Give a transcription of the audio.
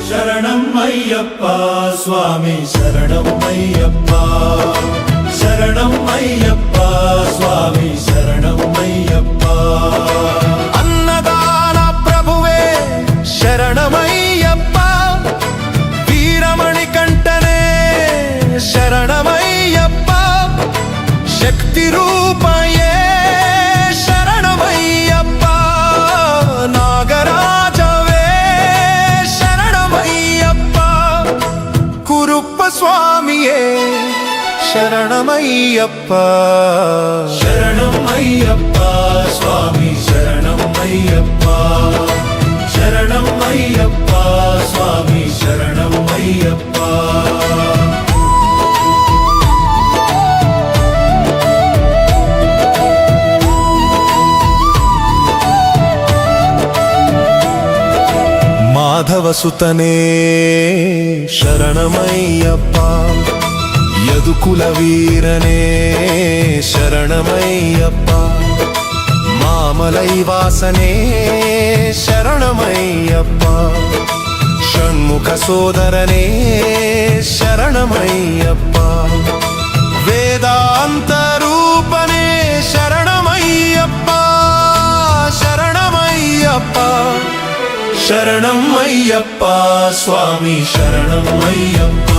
శరణం అయ్యప్ప స్వామి శరణం అయ్యప్ప శరణం అయ్యప్ప స్వామి శరణం అయ్యప్ప అన్నదాన ప్రభువే శరణమయ్యప్ప వీరమణి కంఠనే శరణమయ్యప్ప శక్తి రూపయే శరణమయ్యప్ప నాగరాజవే శరణమయ్యప్ప కురుప్ప స్వామియే శరణమయ్యప్ప శరణం అయ్యప్ప స్వామి శరణం అయ్యప్ప శరణం అయ్యప్ప స్వామి శరణం అయ్యప్ప మాధవసుతనే శరణమయ్యప్ప యదుకుల వీరనే శరణమయ్యప్ప మామలై వాసనే శరణమయ్యప్ప షణ్ముఖ సోదరనే శరణమయ్యప్ప వేదాంత రూపనే శరణమయ్యప్ప శరణమయ్యప్ప శరణం అయ్యప్ప స్వామి శరణం అయ్యప్ప